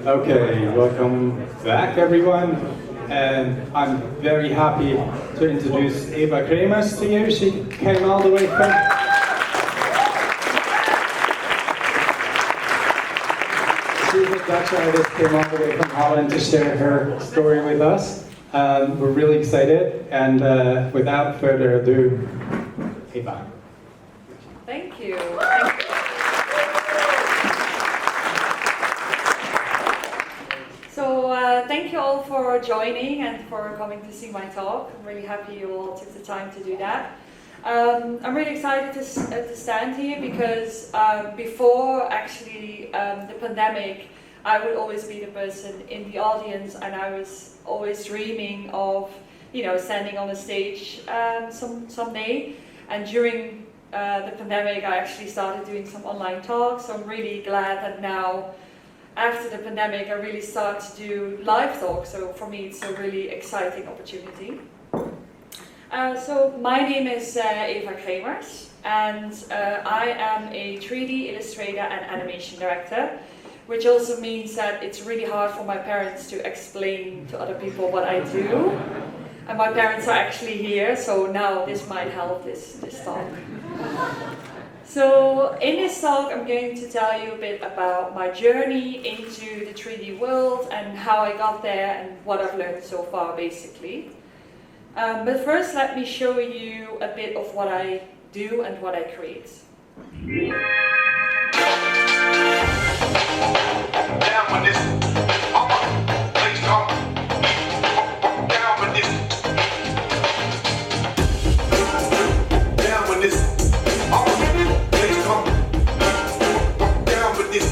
Okay, welcome back everyone. And I'm very happy to introduce Eva Cremers to you. She came all the way from... She's a Dutch artist, came all the way from Holland to share her story with us. We're really excited, and without further ado, Eva. Thank you. Thank you. So thank you all for joining and for coming to see my talk. I'm really happy you all took the time to do that. I'm really excited to stand here because before actually the pandemic, I would always be the person in the audience, and I was always dreaming of, standing on a stage someday. And during the pandemic, I actually started doing some online talks. So I'm really glad that now, after the pandemic, I really start to do live talks. So for me, it's a really exciting opportunity. So my name is Eva Cremers, and I am a 3D illustrator and animation director, which also means that it's really hard for my parents to explain to other people what I do. And my parents are actually here, so now this might help this talk. So in this talk, I'm going to tell you a bit about my journey into the 3D world and how I got there and what I've learned so far, basically. But first, let me show you a bit of what I do and what I create. Down with this. Please come. Down with this. Down with this. Please come. Down with this.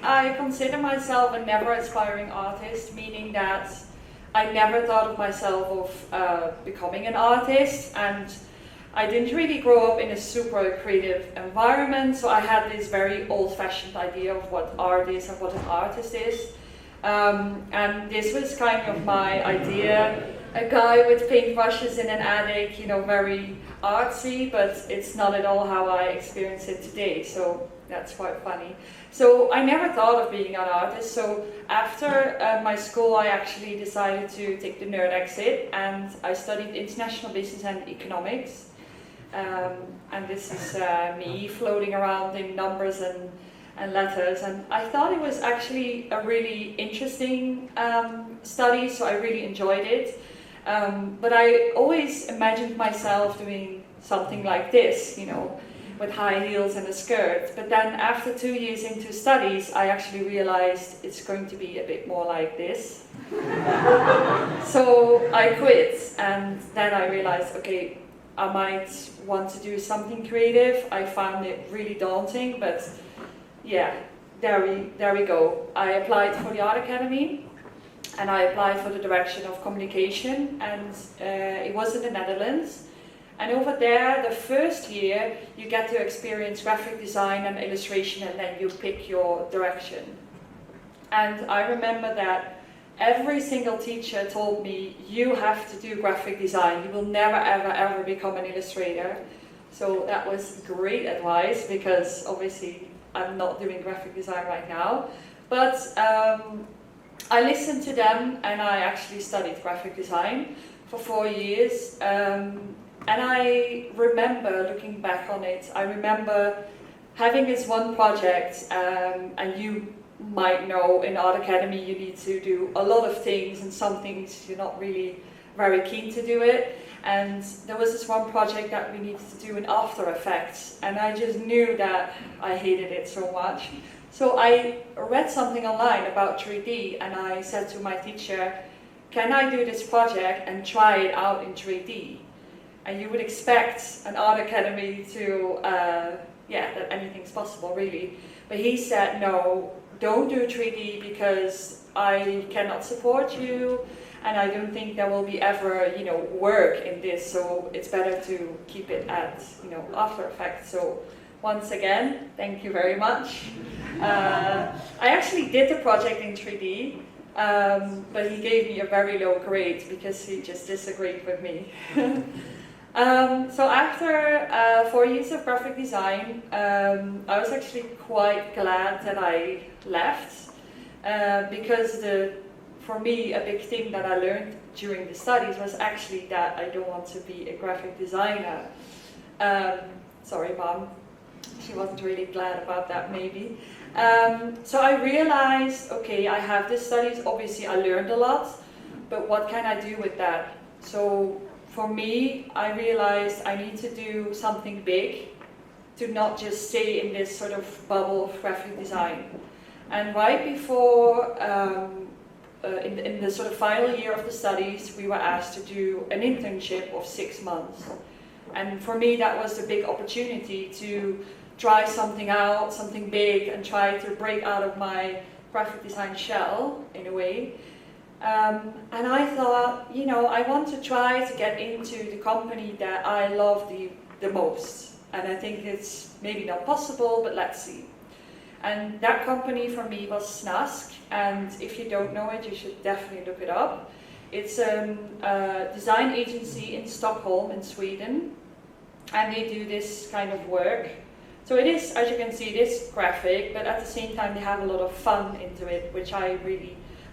I consider myself a never aspiring artist, meaning that I never thought of myself of becoming an artist, and I didn't really grow up in a super creative environment, so I had this very old-fashioned idea of what art is and what an artist is. And this was kind of my idea, a guy with paintbrushes in an attic, very artsy, but it's not at all how I experience it today, so that's quite funny. So I never thought of being an artist, so after my school I actually decided to take the nerd exit, and I studied international business and economics. And this is me floating around in numbers and letters, and I thought it was actually a really interesting study, so I really enjoyed it. But I always imagined myself doing something like this, with high heels and a skirt. But then after 2 years into studies, I actually realized it's going to be a bit more like this. So I quit, and then I realized, okay, I might want to do something creative. I found it really daunting, but yeah, there we go. I applied for the Art Academy, and I applied for the direction of communication, and it was in the Netherlands. And over there, the first year, you get to experience graphic design and illustration, and then you pick your direction. And I remember that every single teacher told me, you have to do graphic design. You will never, ever, ever become an illustrator. So that was great advice, because obviously I'm not doing graphic design right now. But I listened to them, and I actually studied graphic design for 4 years. And I remember, looking back on it, I remember having this one project, and you might know in Art Academy you need to do a lot of things, and some things you're not really very keen to do it. And there was this one project that we needed to do in After Effects, and I just knew that I hated it so much. So I read something online about 3D, and I said to my teacher, can I do this project and try it out in 3D? And you would expect an art academy to, that anything's possible really. But he said, no, don't do 3D because I cannot support you, and I don't think there will be ever, work in this. So it's better to keep it at, After Effects. So once again, thank you very much. I actually did the project in 3D, but he gave me a very low grade because he just disagreed with me. So after 4 years of graphic design, I was actually quite glad that I left, because for me, a big thing that I learned during the studies was actually that I don't want to be a graphic designer. Sorry, Mom. She wasn't really glad about that, maybe. So I realized, okay, I have these studies, obviously I learned a lot, but what can I do with that? So for me, I realized I need to do something big to not just stay in this sort of bubble of graphic design. And right before, in the sort of final year of the studies, we were asked to do an internship of 6 months. And for me, that was the big opportunity to try something out, something big, and try to break out of my graphic design shell, in a way. And I thought, I want to try to get into the company that I love the most. And I think it's maybe not possible, but let's see. And that company for me was Snask, and if you don't know it, you should definitely look it up. It's a design agency in Stockholm, in Sweden, and they do this kind of work. So it is, as you can see, it is graphic, but at the same time they have a lot of fun into it, which I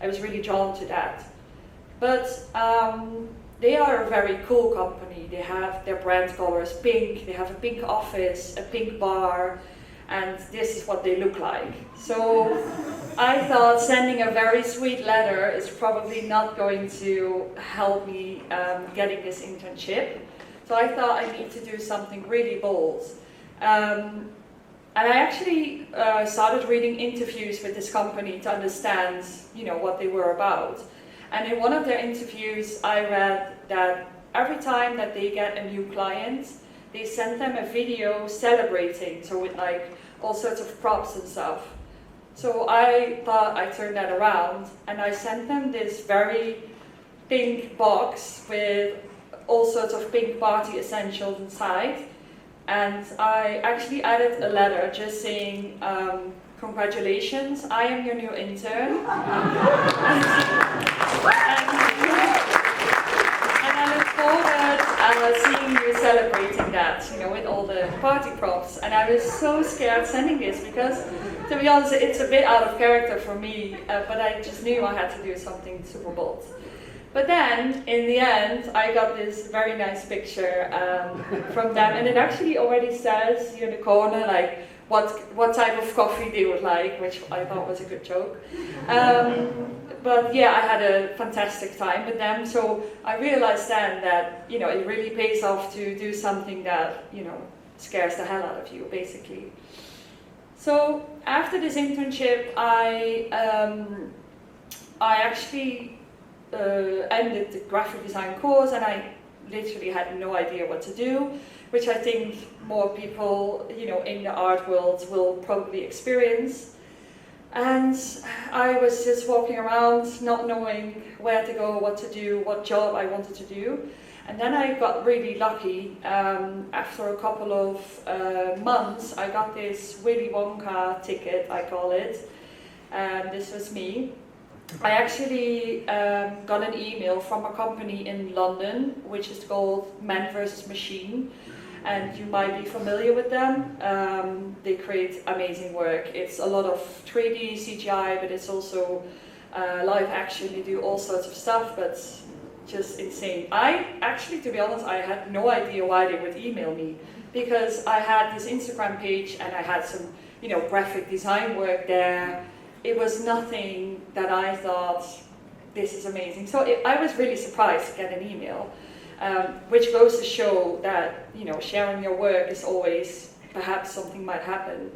was really drawn to that. But they are a very cool company. They have their brand colors pink, they have a pink office, a pink bar, and this is what they look like. So I thought sending a very sweet letter is probably not going to help me getting this internship. So I thought I need to do something really bold. And I actually started reading interviews with this company to understand, what they were about. And in one of their interviews, I read that every time that they get a new client, they send them a video celebrating, so with like all sorts of props and stuff. So I thought I'd turn that around, and I sent them this very pink box with all sorts of pink party essentials inside. And I actually added a letter just saying, congratulations, I am your new intern. And I look forward seeing you celebrating that, with all the party props. And I was so scared sending this because, to be honest, it's a bit out of character for me, but I just knew I had to do something super bold. But then, in the end, I got this very nice picture from them, and it actually already says here in the corner, like, what type of coffee they would like, which I thought was a good joke. But yeah, I had a fantastic time with them, so I realized then that, it really pays off to do something that, scares the hell out of you, basically. So, after this internship, I actually ended the graphic design course, and I literally had no idea what to do, which I think more people, in the art world will probably experience. And I was just walking around, not knowing where to go, what to do, what job I wanted to do. And then I got really lucky. After a couple of months, I got this Willy Wonka ticket, I call it. This was me. I actually got an email from a company in London, which is called Man vs. Machine, and you might be familiar with them. They create amazing work. It's a lot of 3D, CGI, but it's also live action. They do all sorts of stuff, but just insane. I actually, to be honest, I had no idea why they would email me, because I had this Instagram page and I had some, graphic design work there. It was nothing that I thought, this is amazing. So I was really surprised to get an email, which goes to show that, sharing your work is always, perhaps something might happen.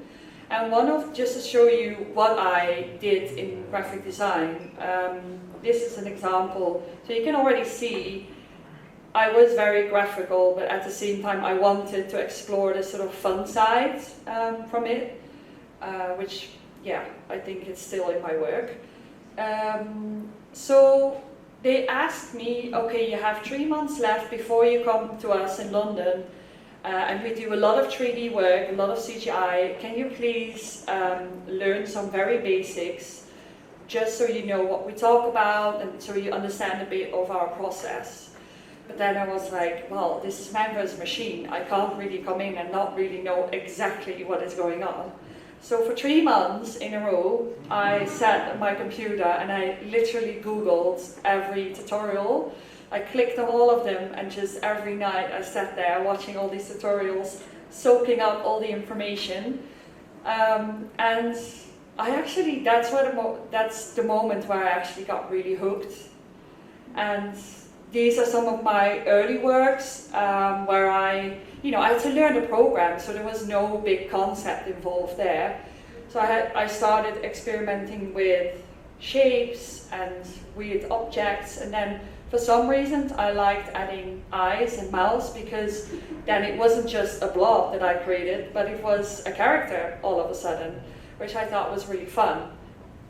And just to show you what I did in graphic design, this is an example. So you can already see I was very graphical, but at the same time I wanted to explore the sort of fun side from it, which, yeah, I think it's still in my work. So they asked me, okay, you have 3 months left before you come to us in London, and we do a lot of 3D work, a lot of CGI. Can you please learn some very basics, just so you know what we talk about and so you understand a bit of our process? But then I was like, well, this is man versus machine. I can't really come in and not really know exactly what is going on. So for 3 months in a row, I sat at my computer and I literally Googled every tutorial. I clicked on all of them, and just every night I sat there watching all these tutorials, soaking up all the information. And I actually, that's the moment where I actually got really hooked. And these are some of my early works where I had to learn the program, so there was no big concept involved there. So I started experimenting with shapes and weird objects, and then for some reason I liked adding eyes and mouths, because then it wasn't just a blob that I created, but it was a character all of a sudden, which I thought was really fun.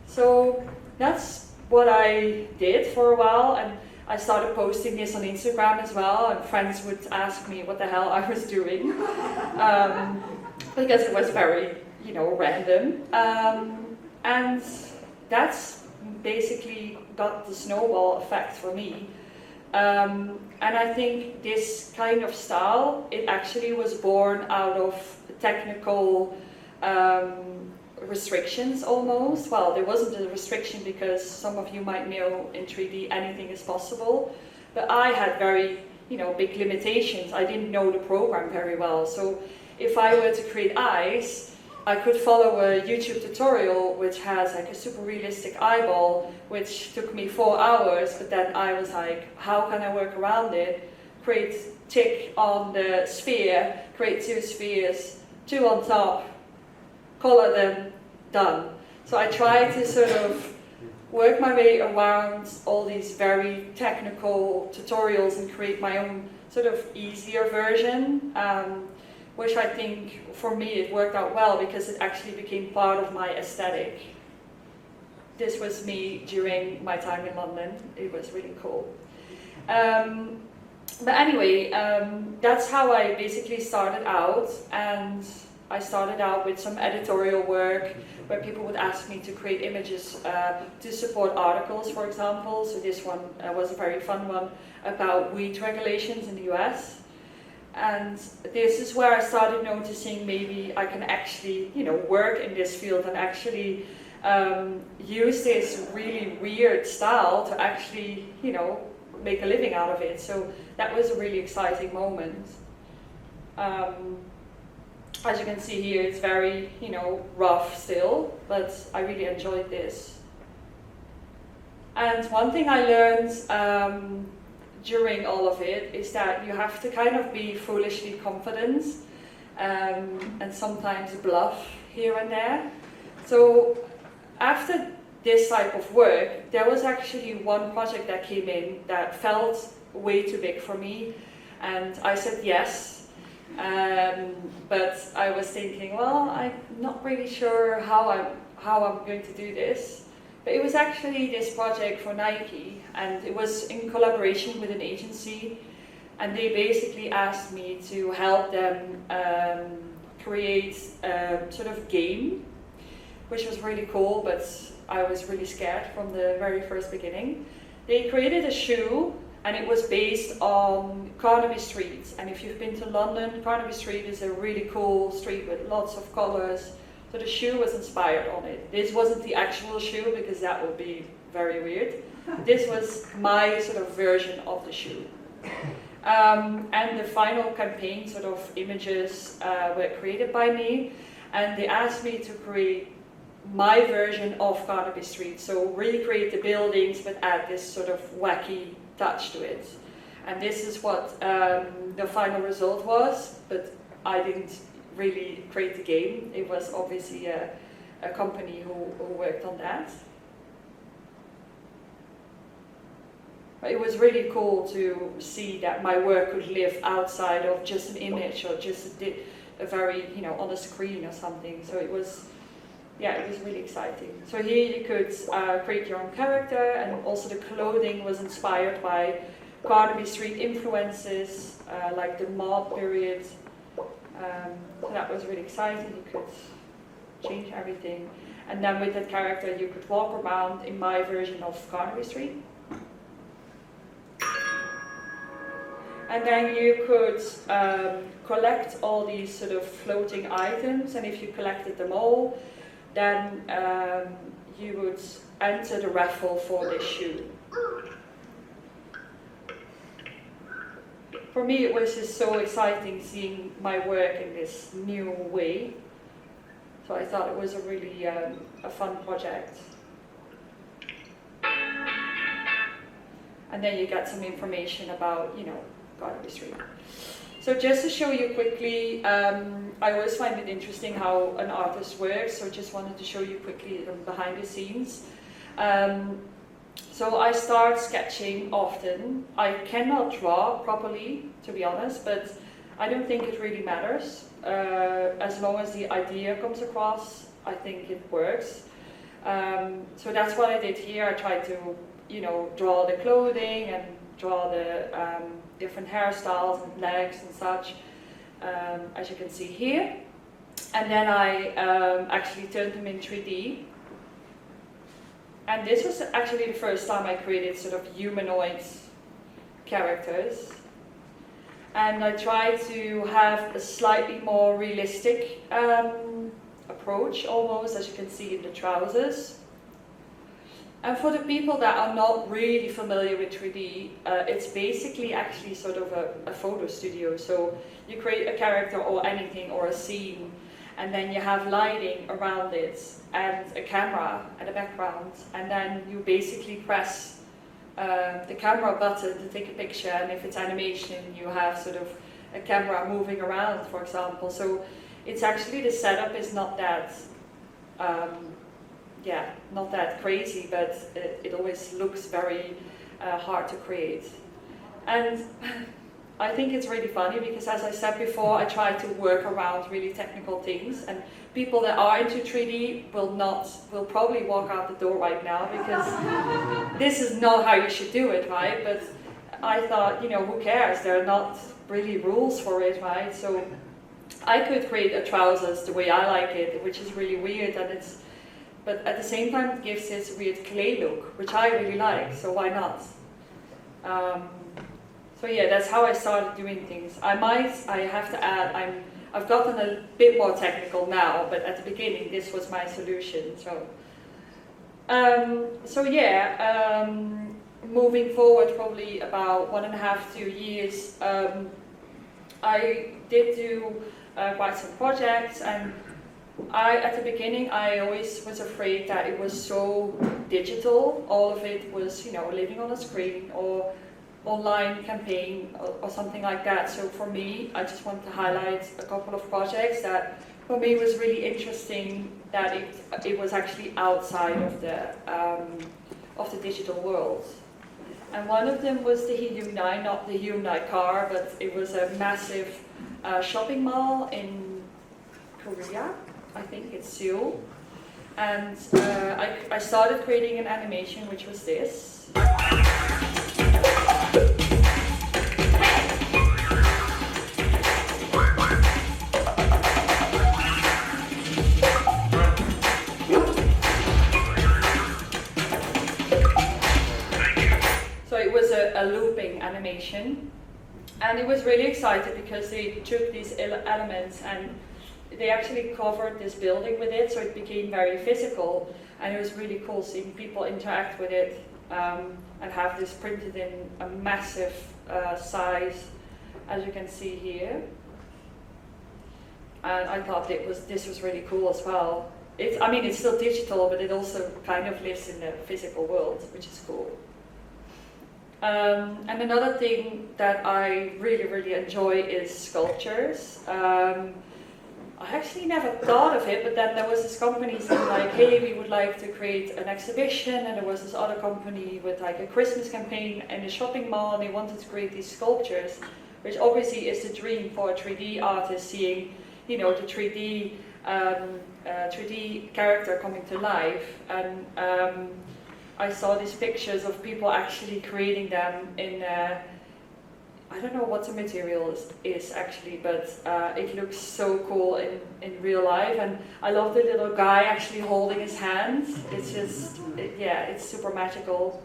So that's what I did for a while, and I started posting this on Instagram as well, and friends would ask me what the hell I was doing, because it was very, random. And that's basically got the snowball effect for me. And I think this kind of style, it actually was born out of technical restrictions almost. Well, there wasn't a restriction because some of you might know in 3D anything is possible, but I had very, big limitations. I didn't know the program very well. So if I were to create eyes, I could follow a YouTube tutorial which has like a super realistic eyeball, which took me 4 hours, but then I was like, how can I work around it? Tick on the sphere, create 2 spheres, 2 on top, color them, done. So I tried to sort of work my way around all these very technical tutorials and create my own sort of easier version, which I think for me it worked out well because it actually became part of my aesthetic. This was me during my time in London. It was really cool. But anyway, that's how I basically started out, and I started out with some editorial work where people would ask me to create images to support articles, for example. So this one was a very fun one about weed regulations in the US. And this is where I started noticing maybe I can actually, work in this field and actually use this really weird style to actually, make a living out of it. So that was a really exciting moment. As you can see here, it's very, rough still, but I really enjoyed this. And one thing I learned during all of it is that you have to kind of be foolishly confident and sometimes bluff here and there. So after this type of work, there was actually one project that came in that felt way too big for me, and I said yes. But I was thinking, well, I'm not really sure how I'm going to do this. But it was actually this project for Nike, and it was in collaboration with an agency, and they basically asked me to help them create a sort of game, which was really cool, but I was really scared from the very first beginning. They created a shoe, and it was based on Carnaby Street. And if you've been to London, Carnaby Street is a really cool street with lots of colors. So the shoe was inspired on it. This wasn't the actual shoe because that would be very weird. This was my sort of version of the shoe. And the final campaign sort of images were created by me, and they asked me to create my version of Carnaby Street. So recreate the buildings but add this sort of wacky touch to it. And this is what the final result was, but I didn't really create the game. It was obviously a company who worked on that. it was really cool to see that my work could live outside of just an image or just a very, you know, on a screen or something. So it was, yeah, it was really exciting. So here you could create your own character, and also the clothing was inspired by Carnaby Street influences, like the mob period. So that was really exciting. You could change everything. And then with that character you could walk around in my version of Carnaby Street. And then you could collect all these sort of floating items, and if you collected them all, then you would enter the raffle for this shoe. For me, it was just so exciting seeing my work in this new way. So I thought it was a really a fun project. And then you get some information about, you know, Carnaby Street. So just to show you quickly, I always find it interesting how an artist works, so just wanted to show you quickly behind the scenes. So I start sketching often. I cannot draw properly, to be honest, but I don't think it really matters. As long as the idea comes across, I think it works. So that's what I did here. I tried to, you know, draw the clothing and draw the different hairstyles and legs and such, as you can see here. And then I actually turned them in 3D. And this was actually the first time I created sort of humanoid characters. And I tried to have a slightly more realistic approach, almost, as you can see in the trousers. And for the people that are not really familiar with 3D, it's basically actually sort of a photo studio. So you create a character or anything or a scene, and then you have lighting around it and a camera and a background, and then you basically press the camera button to take a picture, and if it's animation you have sort of a camera moving around, for example. So it's actually, the setup is not that not that crazy, but it always looks very hard to create. And I think it's really funny because, as I said before, I try to work around really technical things, and people that are into 3D will probably walk out the door right now, because this is not how you should do it, right? But I thought, you know, who cares? There are not really rules for it, right? So I could create a trousers the way I like it, which is really weird, and but at the same time it gives this weird clay look, which I really like, so why not? So yeah, that's how I started doing things. I have to add, I've gotten a bit more technical now, but at the beginning this was my solution. So moving forward probably about 1.5 to 2 years, I did do quite some projects, and at the beginning I always was afraid that it was so digital. All of it was, you know, living on a screen or online campaign or something like that. So for me, I just want to highlight a couple of projects that for me was really interesting, that it was actually outside of the digital world. And one of them was the Hyundai, not the Hyundai car, but it was a massive shopping mall in Korea. I think it's Seoul. And I started creating an animation, which was this. So it was a looping animation, and it was really exciting because they took these elements and they actually covered this building with it, so it became very physical, and it was really cool seeing people interact with it and have this printed in a massive size, as you can see here. And I thought this was really cool as well. It's still digital, but it also kind of lives in the physical world, which is cool. And another thing that I really, really enjoy is sculptures. I actually never thought of it, but then there was this company saying like, hey, we would like to create an exhibition, and there was this other company with like a Christmas campaign in a shopping mall, and they wanted to create these sculptures, which obviously is the dream for a 3D artist, seeing, you know, the 3D 3D character coming to life. And I saw these pictures of people actually creating them in I don't know what the material is actually, but it looks so cool in real life. And I love the little guy actually holding his hand. It's just, yeah, it's super magical.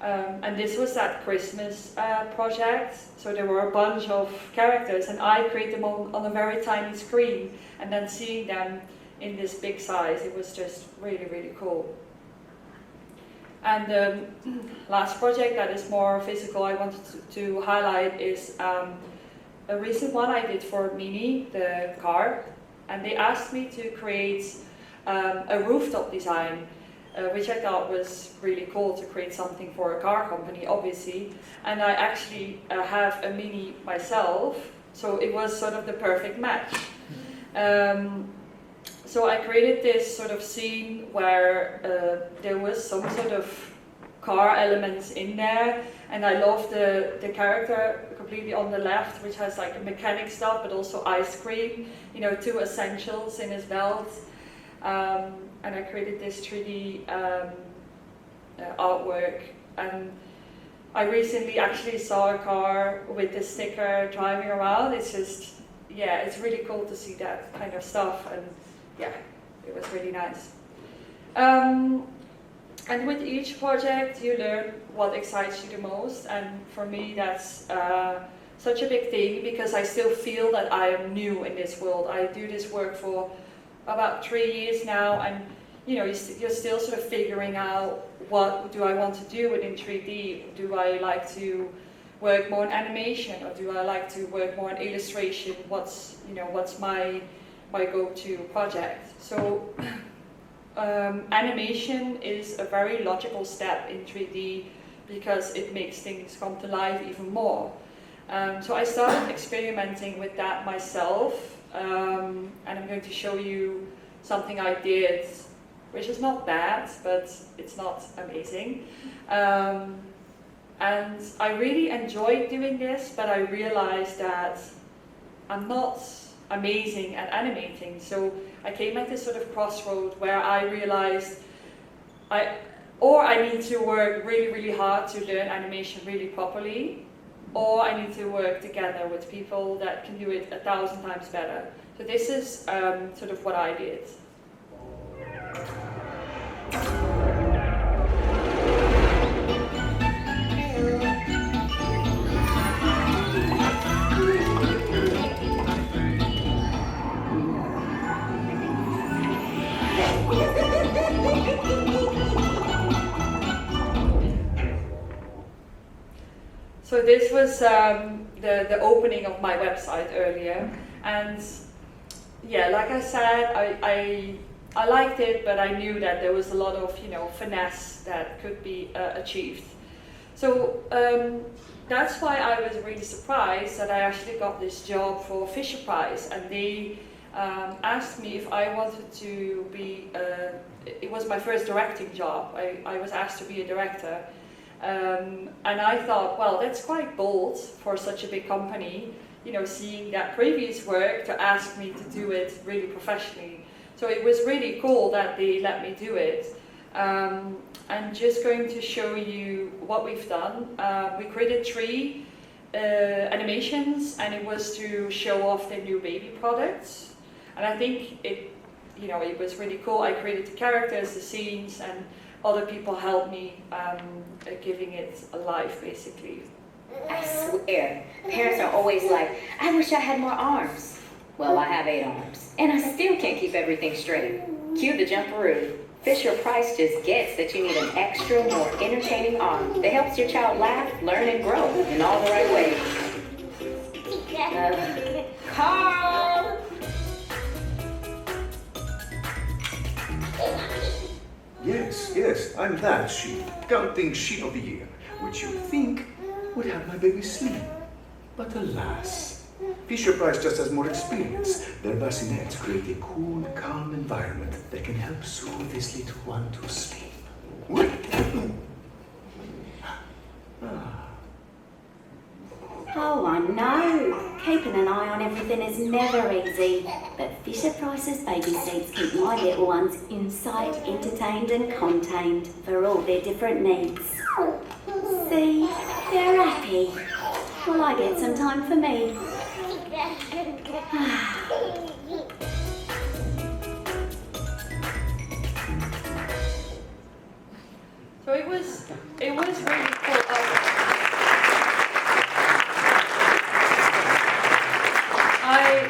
And this was that Christmas project. So there were a bunch of characters, and I created them on a very tiny screen. And then seeing them in this big size, it was just really, really cool. And the last project that is more physical I wanted to highlight is a recent one I did for Mini, the car. And they asked me to create a rooftop design, which I thought was really cool to create something for a car company, obviously. And I actually have a Mini myself, so it was sort of the perfect match. So I created this sort of scene where there was some sort of car elements in there, and I love the character completely on the left, which has like mechanic stuff, but also ice cream, you know, 2 essentials in his belt. And I created this 3D artwork, and I recently actually saw a car with this sticker driving around. It's just, yeah, it's really cool to see that kind of stuff, and yeah, it was really nice. And with each project you learn what excites you the most, and for me that's such a big thing, because I still feel that I am new in this world. I do this work for about 3 years now, and you know, you're still sort of figuring out, what do I want to do within 3D? Do I like to work more in animation, or do I like to work more in illustration? What's my go-to project? So animation is a very logical step in 3D, because it makes things come to life even more. So I started experimenting with that myself, and I'm going to show you something I did, which is not bad, but it's not amazing. And I really enjoyed doing this, but I realized that I'm not amazing at animating. So I came at this sort of crossroad where I realized I need to work really, really hard to learn animation really properly, or I need to work together with people that can do it 1,000 times better. So this is sort of what I did. So this was the opening of my website earlier, and yeah, like I said, I liked it, but I knew that there was a lot of, you know, finesse that could be achieved. So that's why I was really surprised that I actually got this job for Fisher Price, and they asked me if I wanted to be, it was my first directing job. I was asked to be a director. And I thought, well, that's quite bold for such a big company, you know, seeing that previous work, to ask me to do it really professionally. So it was really cool that they let me do it. I'm just going to show you what we've done. We created 3 animations, and it was to show off the new baby products. And I think it was really cool. I created the characters, the scenes, and other people helped me giving it a life, basically. I swear, parents are always like, I wish I had more arms. Well, I have 8 arms, and I still can't keep everything straight. Cue the jumperoo. Fisher Price just gets that you need an extra, more entertaining arm that helps your child laugh, learn, and grow in all the right ways. Carl! Yes, I'm that sheep, counting sheep of the year, which you think would have my baby sleep. But alas, Fisher-Price just has more experience. Their bassinets create a cool, calm environment that can help soothe this little one to sleep. Oh, I know. Keeping an eye on everything is never easy. But Fisher-Price's baby seats keep my little ones inside, entertained and contained for all their different needs. See, they're happy. Well, I get some time for me. So it was really cool.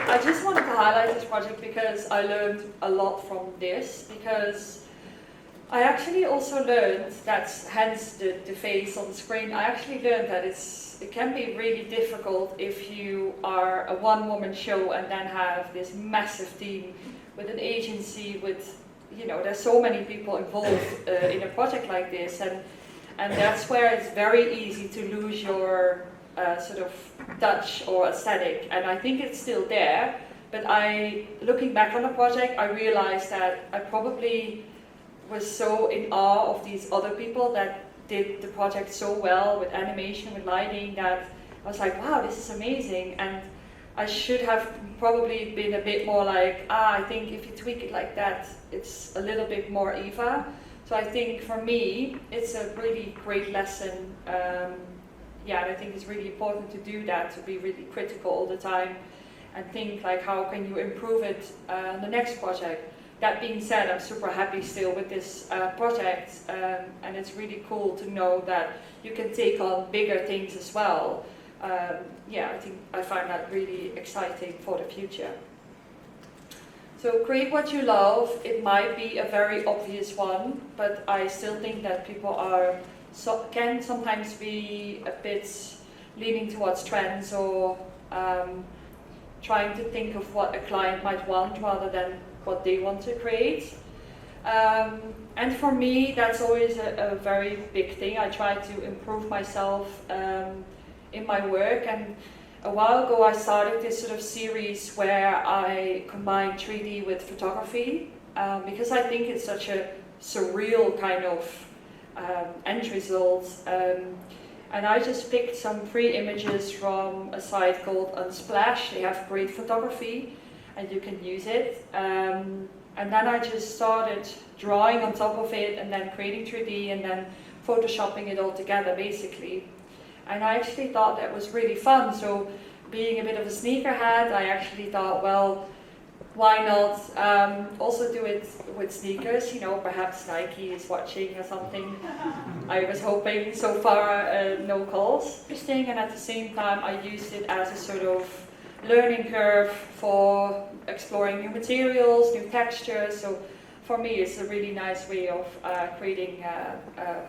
I just wanted to highlight this project because I learned a lot from this, because I actually also learned that, hence the face on the screen, I actually learned that it can be really difficult if you are a one-woman show and then have this massive team with an agency with, there's so many people involved in a project like this, and that's where it's very easy to lose your sort of touch or aesthetic, and I think it's still there, but looking back on the project, I realized that I probably was so in awe of these other people that did the project so well with animation, with lighting, that I was like, wow, this is amazing, and I should have probably been a bit more like, I think if you tweak it like that, it's a little bit more Eva. So I think for me, it's a really great lesson. And I think it's really important to do that, to be really critical all the time and think like, how can you improve it on the next project? That being said, I'm super happy still with this project, and it's really cool to know that you can take on bigger things as well. I find that really exciting for the future. So create what you love. It might be a very obvious one, but I still think that people can sometimes be a bit leaning towards trends or trying to think of what a client might want rather than what they want to create. And for me, that's always a very big thing. I try to improve myself in my work, and a while ago I started this sort of series where I combine 3D with photography, because I think it's such a surreal kind of end result. And I just picked some free images from a site called Unsplash. They have great photography and you can use it. And then I just started drawing on top of it and then creating 3D and then photoshopping it all together basically. And I actually thought that was really fun. So being a bit of a sneakerhead, I actually thought, well, why not also do it with sneakers? Perhaps Nike is watching or something. I was hoping, so far no calls. Interesting, and at the same time I used it as a sort of learning curve for exploring new materials, new textures. So for me it's a really nice way of creating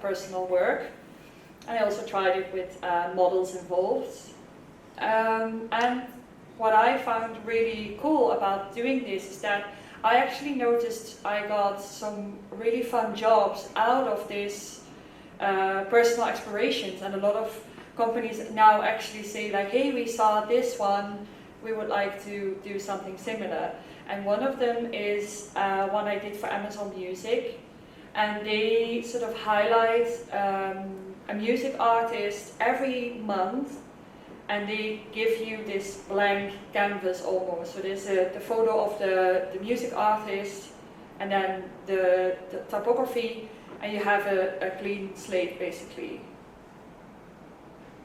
personal work. And I also tried it with models involved. And what I found really cool about doing this is that I actually noticed I got some really fun jobs out of this personal explorations, and a lot of companies now actually say like, hey, we saw this one, we would like to do something similar. And one of them is one I did for Amazon Music, and they sort of highlight a music artist every month, and they give you this blank canvas almost. So there's the photo of the music artist, and then the typography, and you have a clean slate basically.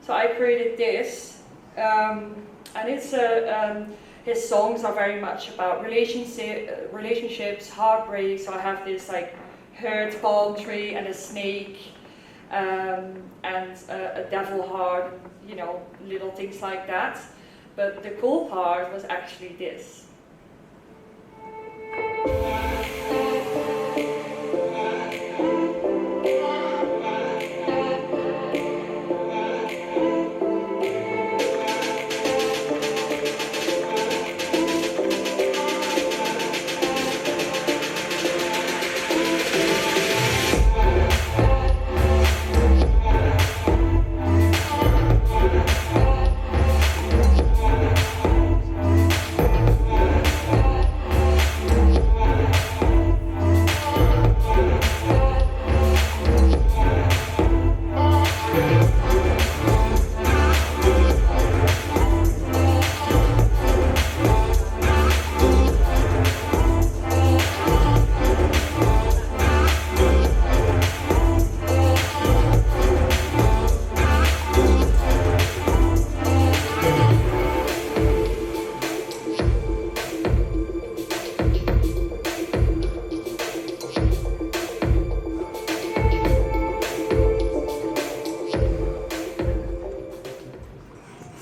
So I created this, and it's his songs are very much about relationships, heartbreak. So I have this like hurt palm tree and a snake, and a devil heart, little things like that. But the cool part was actually this.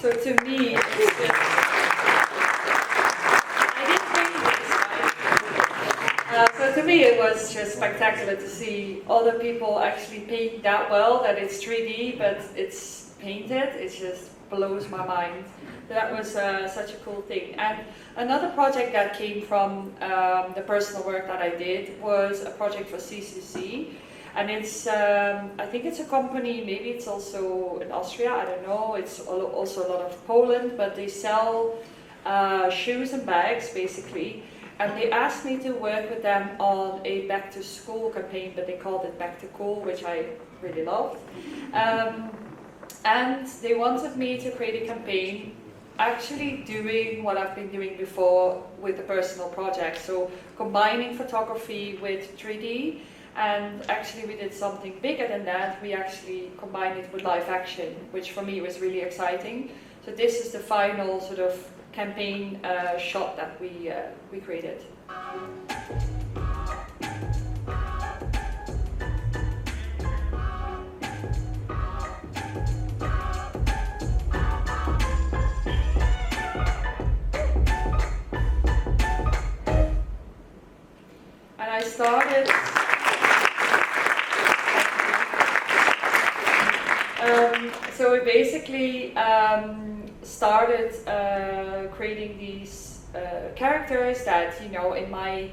So to me, it's just, I didn't bring this, right? So to me, it was just spectacular to see other people actually paint that well, that it's 3D, but it's painted. It just blows my mind. So that was such a cool thing. And another project that came from the personal work that I did was a project for CCC. And it's, I think it's a company, maybe it's also in Austria, I don't know, it's also a lot of Poland, but they sell shoes and bags basically. And they asked me to work with them on a back to school campaign, but they called it Back to Cool, which I really loved. And they wanted me to create a campaign actually doing what I've been doing before with the personal project. So combining photography with 3D. And actually we did something bigger than that. We actually combined it with live action, which for me was really exciting. So this is the final sort of campaign shot that we created. And I started. So we basically started creating these characters that, you know, in my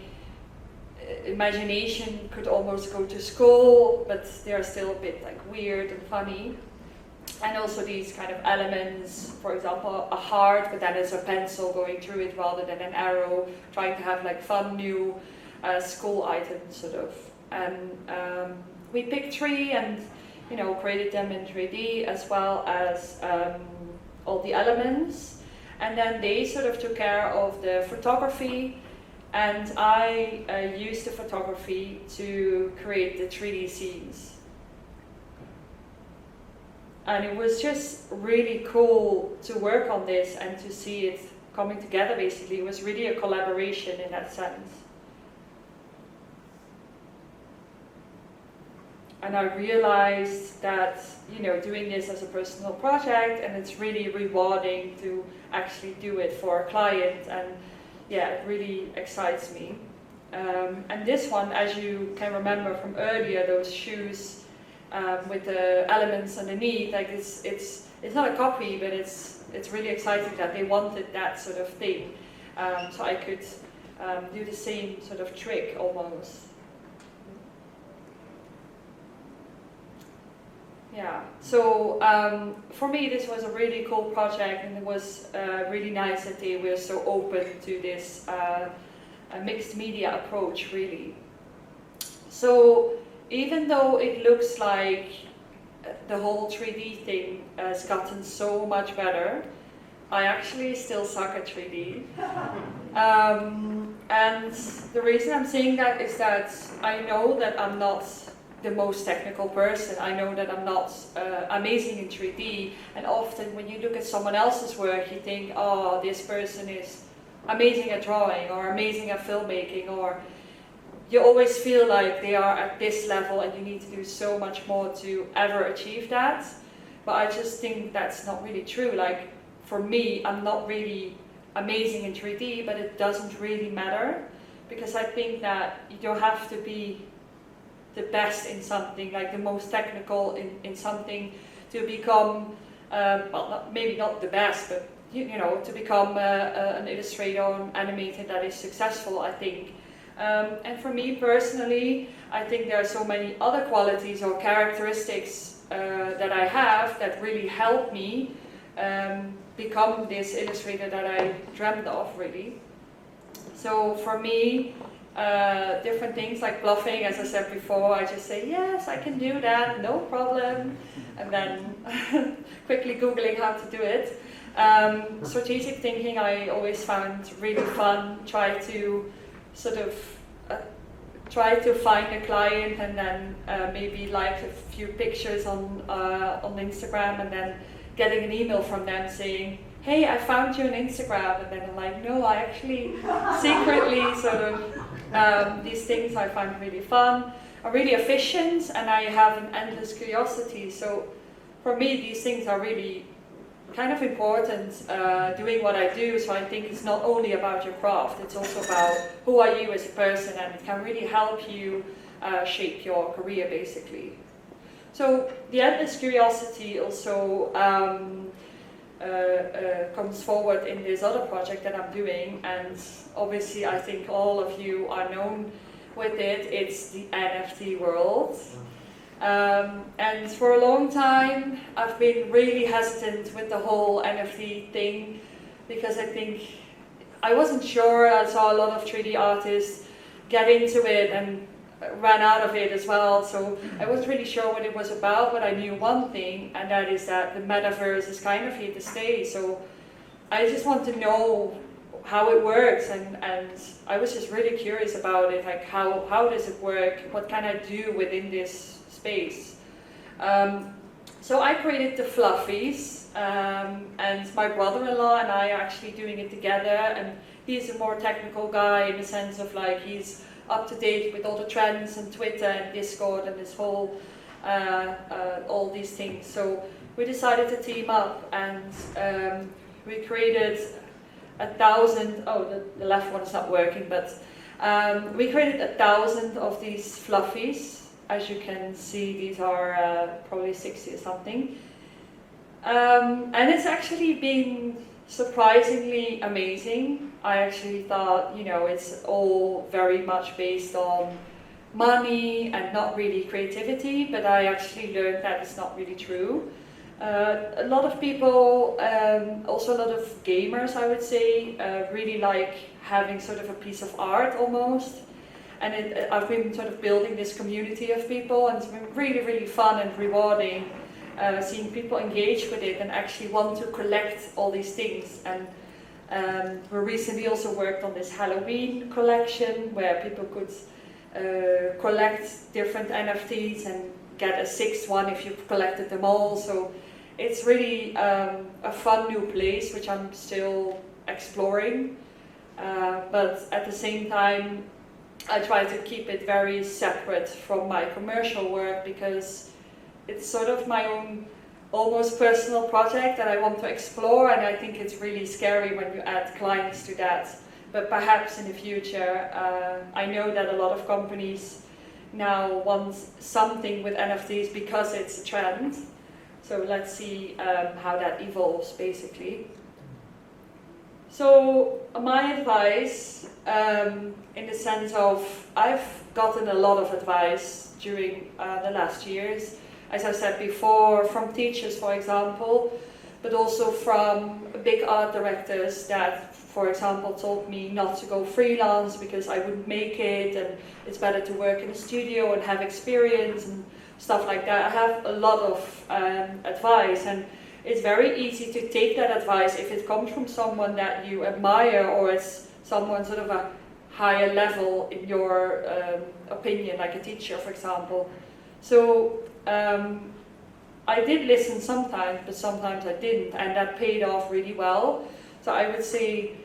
imagination could almost go to school, but they're still a bit like weird and funny. And also these kind of elements, for example, a heart, but then there's a pencil going through it rather than an arrow, trying to have like fun new school items sort of. And we picked 3 and, you know, created them in 3D as well as all the elements. And then they sort of took care of the photography, and I used the photography to create the 3D scenes. And it was just really cool to work on this and to see it coming together basically. It was really a collaboration in that sense. And I realized that, you know, doing this as a personal project, and it's really rewarding to actually do it for a client, and yeah, it really excites me. And this one, as you can remember from earlier, those shoes with the elements underneath, like it's not a copy, but it's really exciting that they wanted that sort of thing, so I could do the same sort of trick almost. Yeah, so for me this was a really cool project, and it was really nice that they were so open to this mixed media approach, really. So even though it looks like the whole 3D thing has gotten so much better, I actually still suck at 3D. And the reason I'm saying that is that I know that I'm not the most technical person. I know that I'm not amazing in 3D, and often when you look at someone else's work you think, oh, this person is amazing at drawing or amazing at filmmaking, or you always feel like they are at this level and you need to do so much more to ever achieve that. But I just think that's not really true. Like for me, I'm not really amazing in 3D, but it doesn't really matter, because I think that you don't have to be the best in something, like the most technical in something, to become, well, maybe not the best, but you know, to become an illustrator or an animator that is successful, I think. And for me personally, I think there are so many other qualities or characteristics that I have that really help me become this illustrator that I dreamt of, really. So for me, different things like bluffing, as I said before, I just say, yes, I can do that, no problem, and then quickly Googling how to do it. Strategic thinking I always found really fun, try to sort of try to find a client and then maybe like a few pictures on Instagram, and then getting an email from them saying, hey, I found you on Instagram, and then I'm like, no, I actually secretly sort of, these things I find really fun. I'm really efficient and I have an endless curiosity, so for me these things are really kind of important doing what I do. So I think it's not only about your craft, it's also about who are you as a person, and it can really help you shape your career basically. So the endless curiosity also comes forward in this other project that I'm doing, and obviously I think all of you are known with it. It's the NFT world. And for a long time I've been really hesitant with the whole NFT thing, because I think I wasn't sure. I saw a lot of 3D artists get into it and ran out of it as well, so I wasn't really sure what it was about, but I knew one thing, and that is that the metaverse is kind of here to stay. So I just want to know how it works, and I was just really curious about it, like how does it work, what can I do within this space. So I created the Fluffies, and my brother-in-law and I are actually doing it together, and he's a more technical guy in the sense of like he's up to date with all the trends and Twitter and Discord and this whole all these things. So we decided to team up, and we created 1,000. Oh, the left one is not working, but we created 1,000 of these Fluffies. As you can see, these are probably 60 or something, and it's actually been surprisingly amazing. I actually thought, you know, it's all very much based on money and not really creativity, but I actually learned that it's not really true. A lot of people, also a lot of gamers, I would say, really like having sort of a piece of art almost. And I've been sort of building this community of people, and it's been really, really fun and rewarding seeing people engage with it and actually want to collect all these things. And we recently also worked on this Halloween collection where people could collect different NFTs and get a 6th one if you've collected them all. So it's really a fun new place which I'm still exploring, but at the same time I try to keep it very separate from my commercial work, because it's sort of my own almost personal project that I want to explore, and I think it's really scary when you add clients to that. But perhaps in the future, I know that a lot of companies now want something with NFTs because it's a trend. So let's see how that evolves basically. So my advice, in the sense of, I've gotten a lot of advice during the last years, as I said before, from teachers, for example, but also from big art directors that, for example, told me not to go freelance because I wouldn't make it, and it's better to work in a studio and have experience and stuff like that. I have a lot of advice, and it's very easy to take that advice if it comes from someone that you admire, or it's someone sort of a higher level in your opinion, like a teacher, for example. So I did listen sometimes, but sometimes I didn't, and that paid off really well. So I would say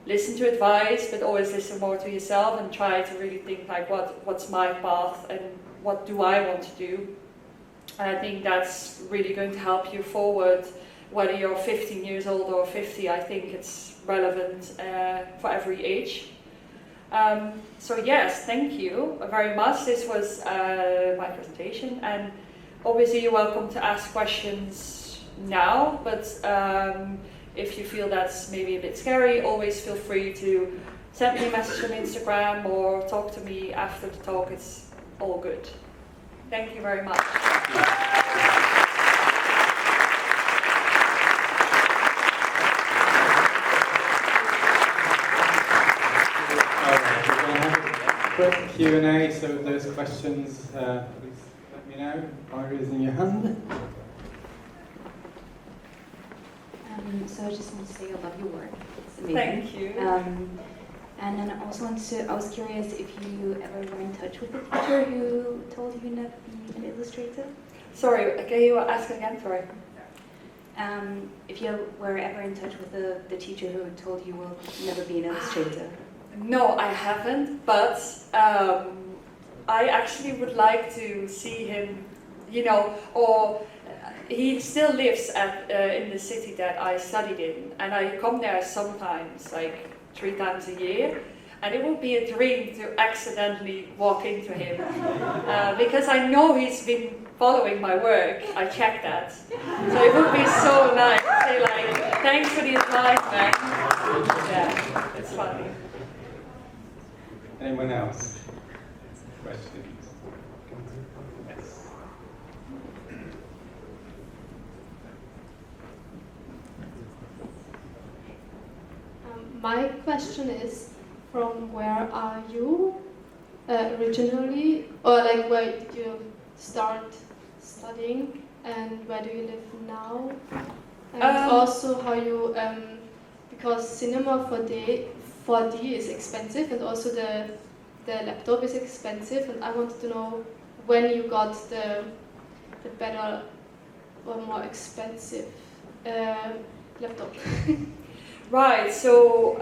listen to advice, but always listen more to yourself and try to really think like what's my path and what do I want to do. And I think that's really going to help you forward, whether you're 15 years old or 50. I think it's relevant for every age. So yes, thank you very much. This was my presentation, and obviously you're welcome to ask questions now, but if you feel that's maybe a bit scary, always feel free to send me a message on Instagram or talk to me after the talk. It's all good. Thank you very much. Quick Q&A, so if there's questions, please let me know by raising your hand. So I just want to say I love your work. It's amazing. Thank you. And then I also I was curious if you ever were in touch with the teacher who told you not to be an illustrator? Sorry, can you ask again? Sorry. If you were ever in touch with the teacher who told you will never be an illustrator? No, I haven't, but I actually would like to see him, you know, or he still lives in the city that I studied in, and I come there sometimes, like 3 times a year, and it would be a dream to accidentally walk into him, because I know he's been following my work. I checked that, so it would be so nice to say like, thanks for the advice, man. Yeah, it's funny. Anyone else? Questions? Yes. My question is, from where are you originally, or like where did you start studying, and where do you live now? And also how you, because cinema 4D is expensive, and also the laptop is expensive, and I wanted to know when you got the better or more expensive laptop. Right, so,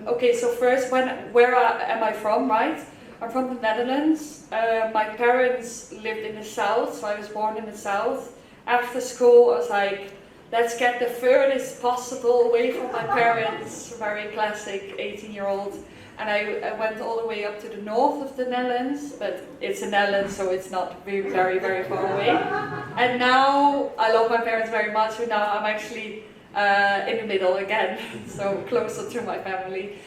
okay, so first, where am I from, right? I'm from the Netherlands. My parents lived in the south, so I was born in the south. After school, I was like, let's get the furthest possible away from my parents, very classic 18-year-old. And I went all the way up to the north of the Netherlands, but it's the Netherlands, so it's not very, very, very far away. And now, I love my parents very much, so now I'm actually in the middle again, so closer to my family.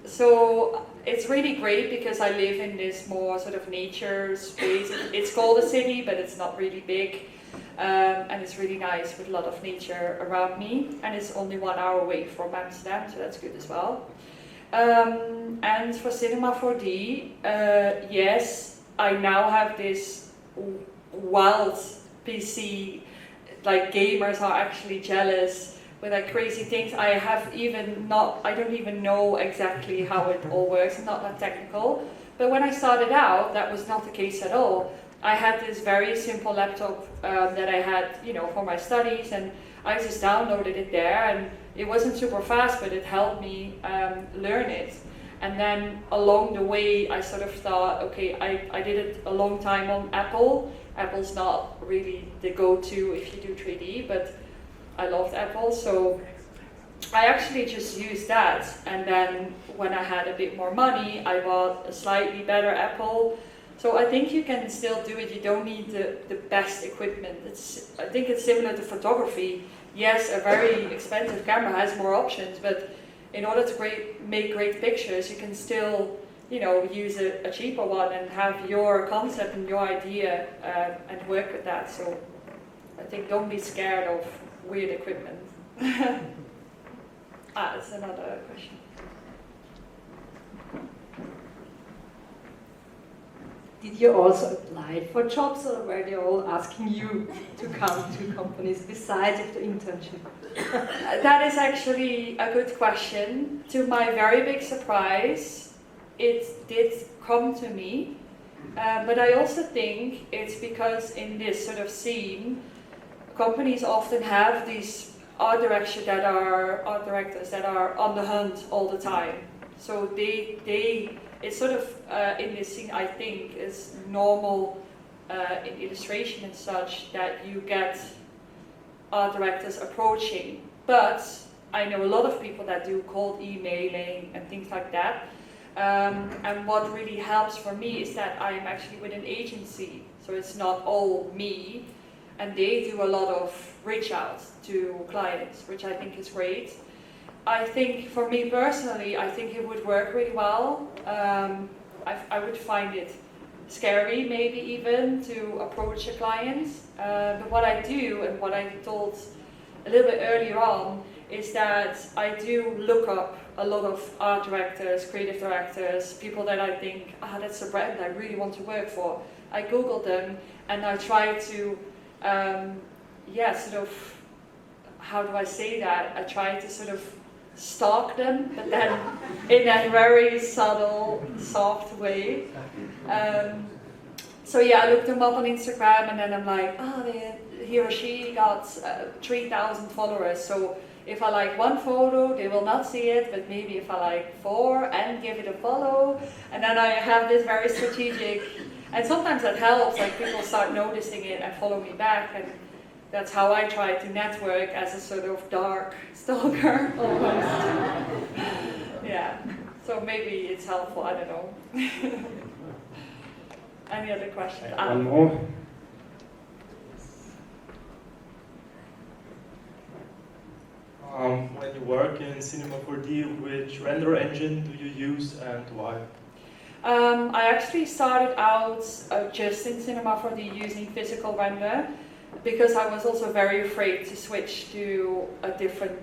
So it's really great because I live in this more sort of nature space. It's called a city, but it's not really big. And it's really nice with a lot of nature around me. And it's only 1 hour away from Amsterdam, so that's good as well. And for Cinema 4D, yes, I now have this wild PC. Like gamers are actually jealous with like crazy things. I don't even know exactly how it all works. I'm not that technical. But when I started out, that was not the case at all. I had this very simple laptop that I had, for my studies, and I just downloaded it there, and it wasn't super fast, but it helped me learn it. And then along the way, I sort of thought, okay, I did it a long time on Apple. Apple's not really the go-to if you do 3D, but I loved Apple, so I actually just used that. And then when I had a bit more money, I bought a slightly better Apple. So I think you can still do it. You don't need the best equipment. I think it's similar to photography. Yes, a very expensive camera has more options, but in order to make great pictures, you can still use a cheaper one and have your concept and your idea and work with that. So I think don't be scared of weird equipment. That's another question. Did you also apply for jobs, or were they all asking you to come to companies besides of the internship? That is actually a good question. To my very big surprise, it did come to me, but I also think it's because in this sort of scene, companies often have these art directors that are on the hunt all the time. So it's sort of in this scene, I think, is normal in illustration and such that you get art directors approaching. But I know a lot of people that do cold emailing and things like that. And what really helps for me is that I am actually with an agency, so it's not all me, and they do a lot of reach out to clients, which I think is great. I think for me personally, I think it would work really well. I would find it scary maybe even to approach a client, but what I do and what I told a little bit earlier on is that I do look up a lot of art directors, creative directors, people that I think, that's a brand I really want to work for. I Google them and I try to, sort of, how do I say that? I try to sort of stalk them, but then in a very subtle, soft way. So yeah, I looked them up on Instagram and then I'm like, he or she got 3,000 followers. So if I like one photo, they will not see it, but maybe if I like 4 and give it a follow, and then I have this very strategic, and sometimes that helps, like people start noticing it and follow me back, and that's how I try to network as a sort of dark stalker almost. Yeah, so maybe it's helpful, I don't know. Any other questions? One more. When you work in Cinema 4D, which render engine do you use and why? I actually started out just in Cinema 4D using physical render because I was also very afraid to switch to a different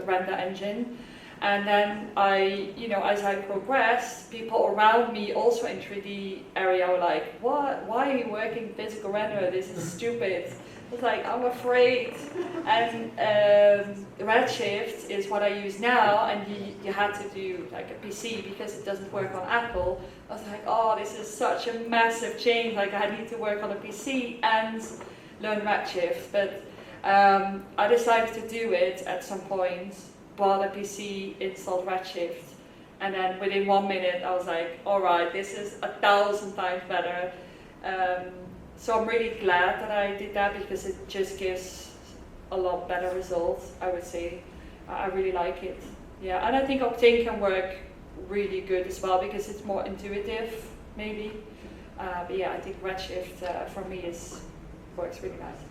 render engine. And then as I progressed, people around me also in 3D area were like, "What? Why are you working physical render? This is stupid." I was like, "I'm afraid." And Redshift is what I use now, and you had to do like a PC because it doesn't work on Apple. I was like, "Oh, this is such a massive change. Like I need to work on a PC and learn Redshift." But I decided to do it at some point. Bought a PC, installed Redshift, and then within 1 minute I was like, all right, this is 1,000 times better. So I'm really glad that I did that because it just gives a lot better results, I would say. I really like it. Yeah, and I think Octane can work really good as well because it's more intuitive, maybe. But yeah, I think Redshift for me works really nice.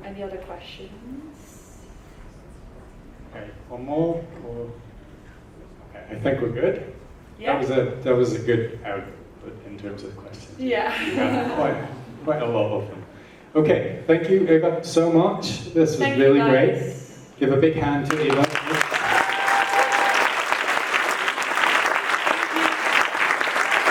Any other questions? Okay, one more. Okay, I think we're good. Yeah. That was a good output in terms of questions. Yeah. Quite a lot of them. Okay, thank you, Eva, so much. This was Thank you, really guys. great. Give a big hand to Eva.